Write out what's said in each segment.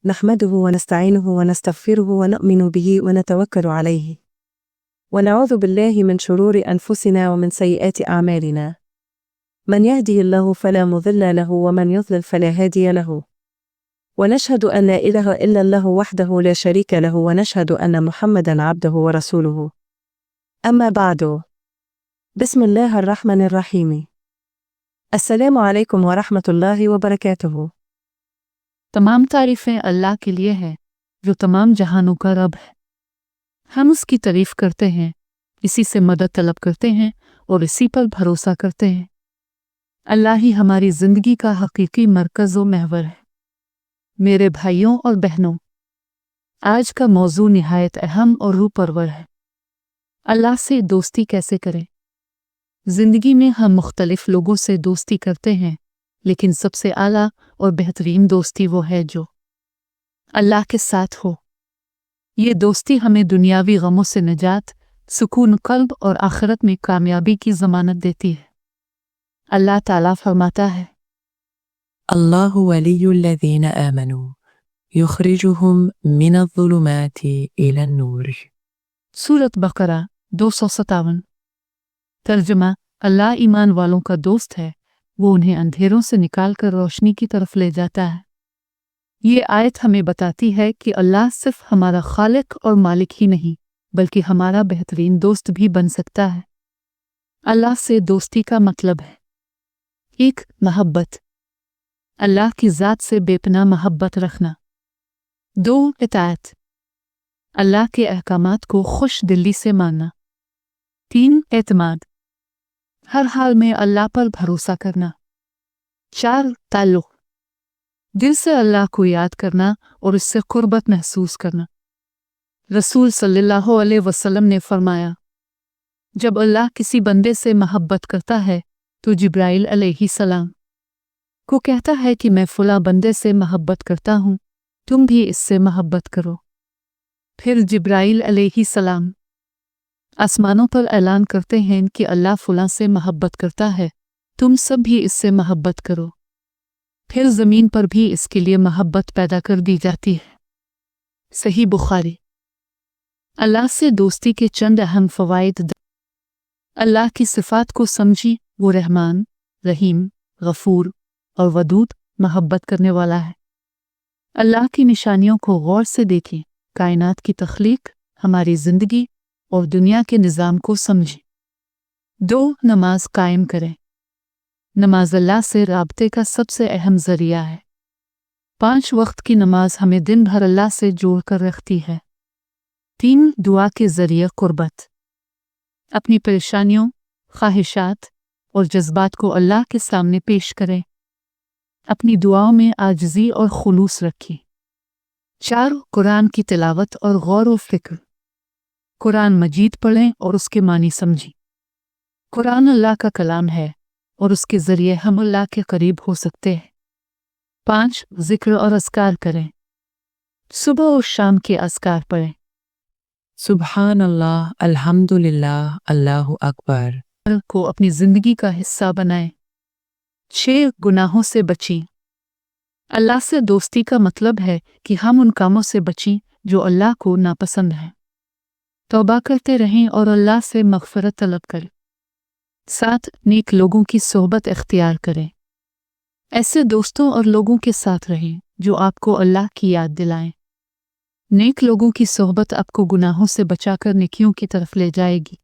نحمده ونستعينه ونستغفره ونؤمن به ونتوكل عليه. ونعوذ بالله من شرور أنفسنا ومن سيئات أعمالنا. من يهدي الله فلا مضل له ومن يضلل فلا هادي له. ونشهد أن لا إله إلا الله وحده لا شريك له ونشهد أن محمدا عبده ورسوله. أما بعد. بسم الله الرحمن الرحيم. السلام عليكم ورحمة الله وبركاته. तमाम तारीफ़ें अल्लाह के लिए हैं जो तमाम जहानों का रब है। हम उसकी तारीफ़ करते हैं, इसी से मदद तलब करते हैं और इसी पर भरोसा करते हैं। अल्लाह ही हमारी ज़िंदगी का हकीकी मरकज़ व महवर है। मेरे भाइयों और बहनों, आज का मौजू निहायत अहम और रूह परवर है। अल्लाह से दोस्ती कैसे करें? ज़िंदगी में हम मुख्तलिफ लोगों से दोस्ती करते हैं, लेकिन सबसे आला और बेहतरीन दोस्ती वो है जो अल्लाह के साथ हो। ये दोस्ती हमें दुनियावी गमों से निजात, सुकून क़ल्ब और आखिरत में कामयाबी की ज़मानत देती है। अल्लाह ताला फरमाता है, الله ولي الذين آمنوا يخرجهم من الظلمات إلى النور. सूरत बकरा 257। तर्जुमा, अल्लाह ईमान वालों का दोस्त है, वो उन्हें अंधेरों से निकालकर रोशनी की तरफ ले जाता है। ये आयत हमें बताती है कि अल्लाह सिर्फ हमारा खालिक और मालिक ही नहीं, बल्कि हमारा बेहतरीन दोस्त भी बन सकता है। अल्लाह से दोस्ती का मतलब है 1. मोहब्बत, अल्लाह की ज़ात से बेपनाह मोहब्बत रखना। 2. इताअत, अल्लाह के अहकामात को खुश दिली से मानना। 3. एतमाद, हर हाल में अल्लाह पर भरोसा करना। 4. ताल्लुक़, दिल से अल्लाह को याद करना और उससे क़ुर्बत महसूस करना। रसूल सल्लल्लाहु अलैहि वसल्लम ने फरमाया, जब अल्लाह किसी बंदे से मोहब्बत करता है तो जिब्राइल अलैहिस्सलाम को कहता है कि मैं फ़ुला बंदे से मोहब्बत करता हूँ, तुम भी इससे मोहब्बत करो। फिर जिब्राइल अलैहिस्सलाम आसमानों पर ऐलान करते हैं कि अल्लाह फ़ुला से मोहब्बत करता है, तुम सब भी इससे मोहब्बत करो। फिर ज़मीन पर भी इसके लिए मोहब्बत पैदा कर दी जाती है। सही बुखारी। अल्लाह से दोस्ती के चंद अहम फ़वाइद। अल्लाह की सिफ़ात को समझी, वो रहमान, रहीम, गफ़ूर और वदूद मोहब्बत करने वाला है। अल्लाह की निशानियों को गौर से देखें, कायनात की तख्लीक, हमारी ज़िंदगी और दुनिया के निज़ाम को समझें। 2. नमाज कायम करें। नमाज अल्लाह से राब्ते का सबसे अहम ज़रिया है। 5 वक्त की नमाज हमें दिन भर अल्लाह से जोड़ कर रखती है। 3. दुआ के ज़रिए क़ुर्बत, अपनी परेशानियों, ख्वाहिशात और जज्बात को अल्लाह के सामने पेश करें। अपनी दुआओं में आजिज़ी और खुलूस रखें। 4. कुरान की तिलावत और गौर व फ़िक्र, कुरान मजीद पढ़ें और उसके मानी समझें। कुरान अल्लाह का कलाम है और उसके ज़रिए हम अल्लाह के करीब हो सकते हैं। 5. ज़िक्र और अस्कार करें। सुबह और शाम के अस्कार पढ़ें। सुबहान अल्लाह, अल्हम्दुलिल्लाह, अल्लाहु अकबर को अपनी ज़िंदगी का हिस्सा बनाएं। 6. गुनाहों से बचें। अल्लाह से दोस्ती का मतलब है कि हम उन कामों से बचें जो अल्लाह को नापसंद हैं। तौबा करते रहें और अल्लाह से मग़फ़िरत तलब करें। 7. नेक लोगों की सोहबत इख्तियार करें। ऐसे दोस्तों और लोगों के साथ रहें जो आपको अल्लाह की याद दिलाएं। नेक लोगों की सोहबत आपको गुनाहों से बचाकर नेकियों की तरफ ले जाएगी।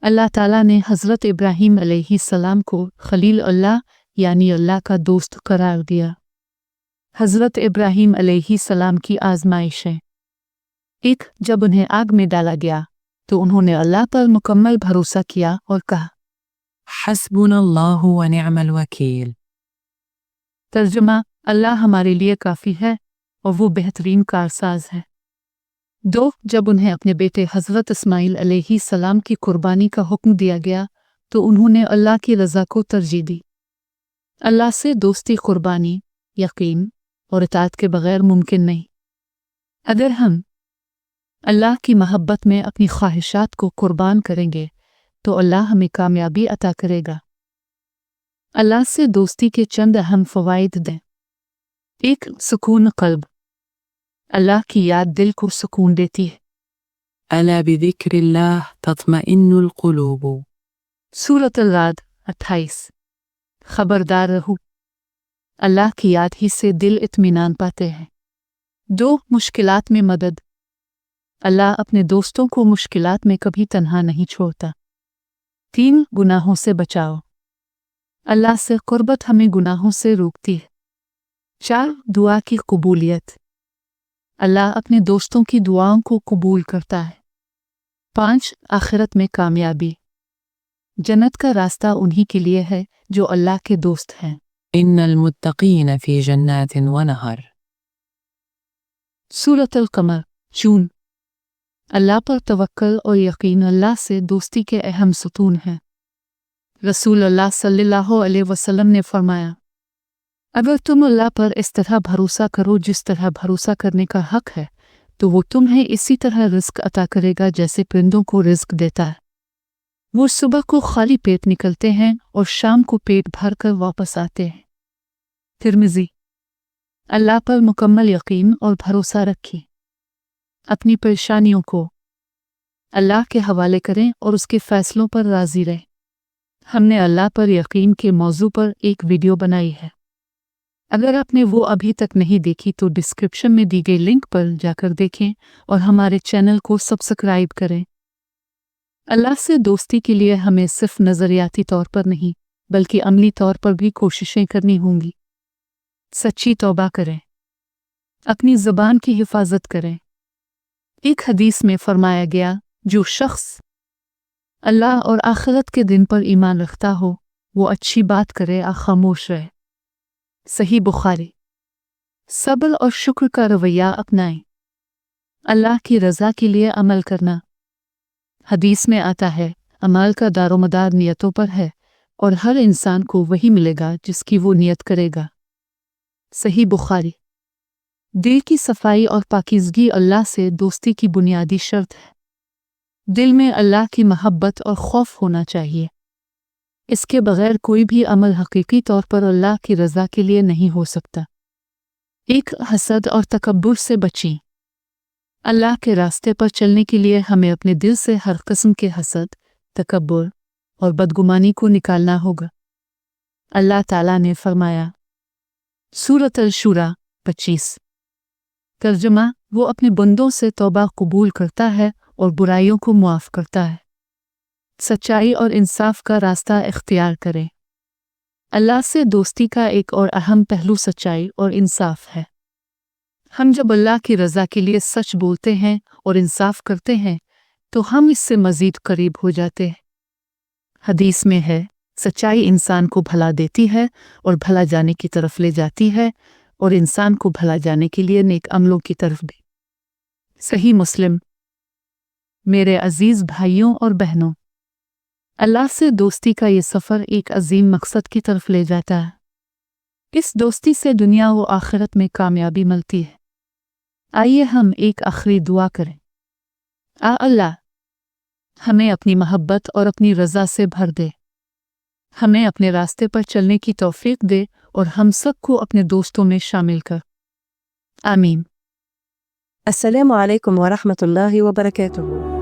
अल्लाह ताला ने हज़रत इब्राहीम अलैहिस्सलाम को खलील अल्लाह यानी अल्लाह का दोस्त करार दिया। हज़रत इब्राहीम अलैहिस्सलाम की आज़माइशें। 1. जब उन्हें आग में डाला गया तो उन्होंने अल्लाह पर मुकम्मल भरोसा किया और कहा, हस्बुनल्लाहु व निअमल वकील। तर्जुमा, अल्लाह हमारे लिए काफ़ी है और वो बेहतरीन कारसाज है। 2. जब उन्हें अपने बेटे हज़रत इस्माइल अलैहिस्सलाम की कुर्बानी का हुक्म दिया गया तो उन्होंने अल्लाह की रज़ा को तरजीह दी। अल्लाह से दोस्ती कुर्बानी, यकीन और इताअत के बग़ैर मुमकिन नहीं। अगर हम अल्लाह की मोहब्बत में अपनी ख्वाहिशात को कुर्बान करेंगे तो अल्लाह हमें कामयाबी अता करेगा। अल्लाह से दोस्ती के चंद अहम फ़वाइद दें। 1. सुकून क़ल्ब, अल्लाह की याद दिल को सुकून देती है। ألا بذكر الله تطمئن القلوب. सूरत अल-राद 28। खबरदार रहो, अल्लाह की याद ही से दिल इत्मीनान पाते हैं। 2 मुश्किलात में मदद। अल्लाह अपने दोस्तों को मुश्किलात में कभी तन्हा नहीं छोड़ता। 3 गुनाहों से बचाओ। अल्लाह से कुर्बत हमें गुनाहों से रोकती है। 4 दुआ की कबूलियत। अल्लाह अपने दोस्तों की दुआओं को कबूल करता है। 5 आखिरत में कामयाबी। जन्नत का रास्ता उन्हीं के लिए है जो अल्लाह के दोस्त हैं। إن المتقين في جنات ونهر. सूरत अल-कमर जून। अल्लाह पर तवक्कल और यकीन अल्लाह से दोस्ती के अहम सुतून हैं। रसूल अल्लाह सल्लल्लाहु अलैहि वसल्लम ने फरमाया, अगर तुम अल्लाह पर इस तरह भरोसा करो जिस तरह भरोसा करने का हक है, तो वो तुम्हें इसी तरह रिस्क अता करेगा जैसे परिंदों को रिस्क देता है। वो सुबह को खाली पेट निकलते हैं और शाम को पेट भर कर वापस आते हैं। तिर्मिज़ी। अल्लाह पर मुकम्मल यकीन और भरोसा रखें। अपनी परेशानियों को अल्लाह के हवाले करें और उसके फ़ैसलों पर राज़ी रहें। हमने अल्लाह पर यकीन के मौजू पर एक वीडियो बनाई है। अगर आपने वो अभी तक नहीं देखी तो डिस्क्रिप्शन में दी गई लिंक पर जाकर देखें और हमारे चैनल को सब्सक्राइब करें। अल्लाह से दोस्ती के लिए हमें सिर्फ नज़रियाती तौर पर नहीं बल्कि अमली तौर पर भी कोशिशें करनी होंगी। सच्ची तौबा करें, अपनी ज़बान की हिफाजत करें। एक हदीस में फरमाया गया, जो शख्स अल्लाह और आखिरत के दिन पर ईमान रखता हो वो अच्छी बात करे या खामोश रहे। सही बुखारी। सब्र और शुक्र का रवैया अपनाएं। अल्लाह की रज़ा के लिए अमल करना। हदीस में आता है, अमल का दारोमदार नियतों पर है और हर इंसान को वही मिलेगा जिसकी वो नियत करेगा। सही बुखारी। दिल की सफाई और पाकीज़गी अल्लाह से दोस्ती की बुनियादी शर्त है। दिल में अल्लाह की महब्बत और खौफ होना चाहिए। इसके बगैर कोई भी अमल हकीकी तौर पर अल्लाह की रज़ा के लिए नहीं हो सकता। एक हसद और तकब्बुर से बचें। अल्लाह के रास्ते पर चलने के लिए हमें अपने दिल से हर किस्म के हसद, तकब्बुर और बदगुमानी को निकालना होगा। अल्लाह ताला ने फरमाया, सूरत अल-शूरा 25। तर्जुमा, वो अपने बंदों से तौबा कबूल करता है और बुराइयों को मुआफ़ करता है। सच्चाई और इंसाफ का रास्ता इख्तियार करें। अल्लाह से दोस्ती का एक और अहम पहलू सच्चाई और इंसाफ है। हम जब अल्लाह की रज़ा के लिए सच बोलते हैं और इंसाफ करते हैं तो हम इससे मज़ीद करीब हो जाते हैं। हदीस में है, सच्चाई इंसान को भला देती है और भला जाने की तरफ ले जाती है और इंसान को भला जाने के लिए नेक अमलों की तरफ भी। सही मुस्लिम। मेरे अजीज़ भाइयों और बहनों, अल्लाह से दोस्ती का ये सफ़र एक अजीम मकसद की तरफ ले जाता है। इस दोस्ती से दुनिया व आखिरत में कामयाबी मिलती है। आइए हम एक आखिरी दुआ करें। अल्लाह, हमें अपनी मोहब्बत और अपनी रज़ा से भर दे। हमें अपने रास्ते पर चलने की तौफीक दे और हम सबको अपने दोस्तों में शामिल कर। आमीन। السلام عليكم ورحمة الله وبركاته.